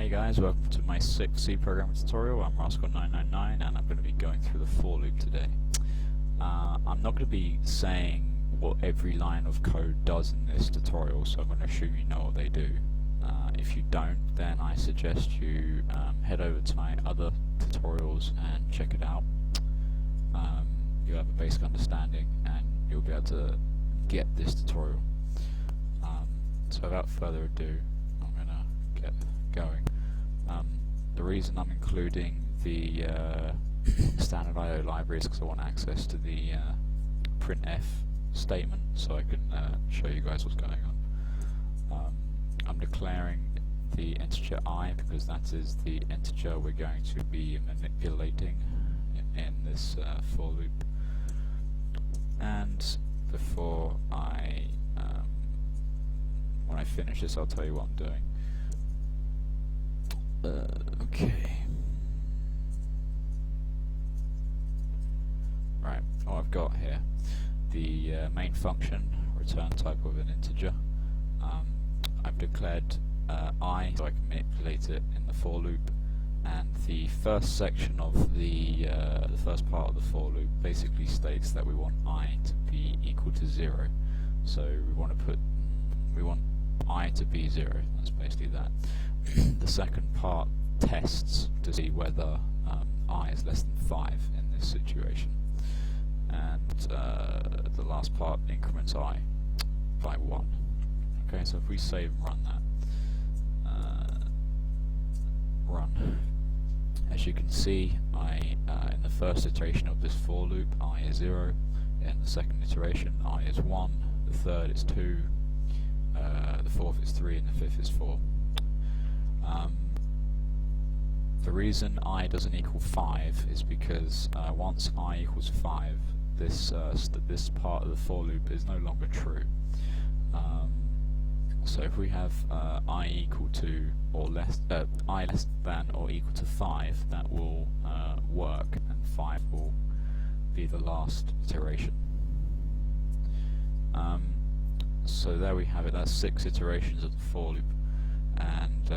Hey guys, welcome to my 6th C programming tutorial. I'm Rascal999 and I'm going to be going through the for loop today. I'm not going to be saying what every line of code does in this tutorial, so I'm going to assume you know what they do. If you don't, then I suggest you head over to my other tutorials and check it out. You'll have a basic understanding and you'll be able to get this tutorial. So without further ado, I'm going to get going. The reason I'm including the standard IO library is because I want access to the printf statement so I can show you guys what's going on. I'm declaring the integer I because that is the integer we're going to be manipulating in this for loop. And before when I finish this, I'll tell you what I'm doing. Okay. Right, what I've got here, the main function, return type of an integer. I've declared I so I can manipulate it in the for loop, and the first section of the first part of the for loop basically states that we want I to be equal to 0. So we want I to be 0. That's basically that. The second part tests to see whether I is less than 5 in this situation, and the last part increments I by 1. Okay, so if we save and run that, run. As you can see, in the first iteration of this for loop, I is 0. In the second iteration, I is 1. The third is 2. The fourth is 3, and the fifth is 4. The reason I doesn't equal 5 is because once I equals 5, this part of the for loop is no longer true. So if we have I equal to or less, I less than or equal to 5, that will work, and 5 will be the last iteration. So there we have it. That's 6 iterations of the for loop, and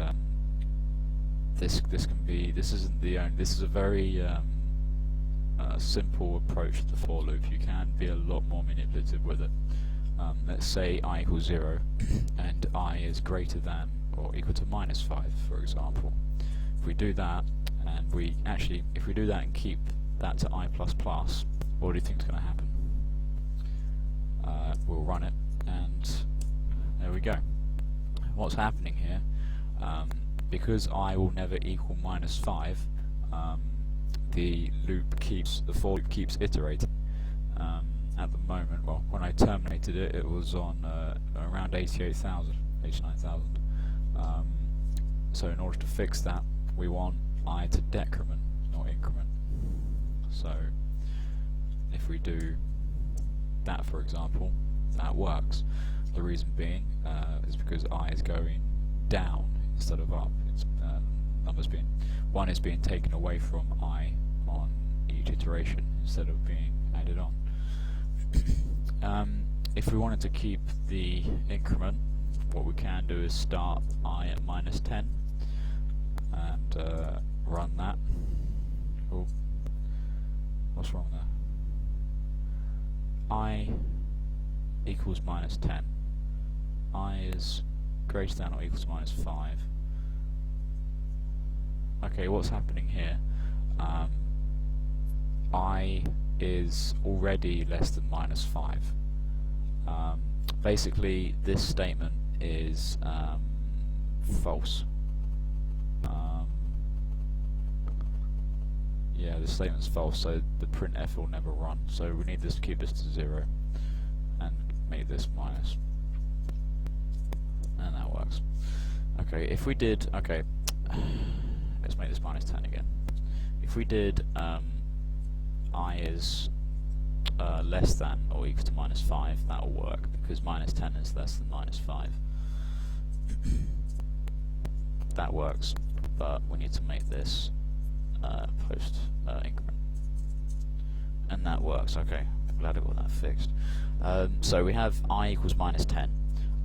this is a very simple approach to the for loop. You can be a lot more manipulative with it. Let's say I equals 0 and I is greater than or equal to minus 5, for example. If we do that, and if we do that and keep that to I++, what do you think is going to happen? We'll run it, and there we go. What's happening here? Because I will never equal minus 5, the for loop keeps iterating. At the moment, well, when I terminated it, it was on around 89,000. So in order to fix that, we want I to decrement, not increment. So if we do that, for example, that works. The reason being is because I is going down instead of up. It's one is being taken away from I on each iteration instead of being added on. If we wanted to keep the increment, what we can do is start I at minus 10 and run that. Oh, what's wrong there? I equals minus 10. I is greater than or equal to minus 5. Okay, what's happening here? I is already less than minus 5. Basically, this statement is false. Yeah, this statement's false, so the printf will never run. So we need this to keep this to 0 and make this minus, and that works. Okay, if we did, let's make this minus 10 again. If we did I is less than or equal to minus 5, that will work because minus 10 is less than minus 5. That works, but we need to make this post increment, and that works. Okay, glad I got that fixed. So we have I equals minus 10.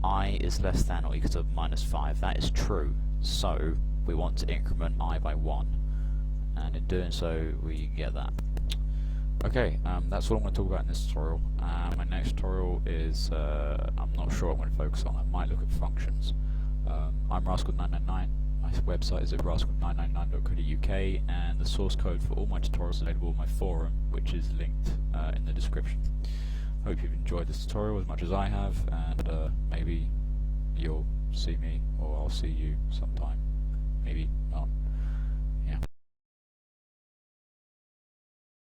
I is less than or equal to minus 5. That is true. So we want to increment I by 1, and in doing so we get that. Okay, that's all I'm going to talk about in this tutorial. My next tutorial is, I'm not sure I'm going to focus on. I might look at functions. I'm Rascal999. My website is at rascal999.co.uk, and the source code for all my tutorials is available on my forum, which is linked in the description. Hope you've enjoyed this tutorial as much as I have, and maybe you'll see me, or I'll see you sometime. Maybe not.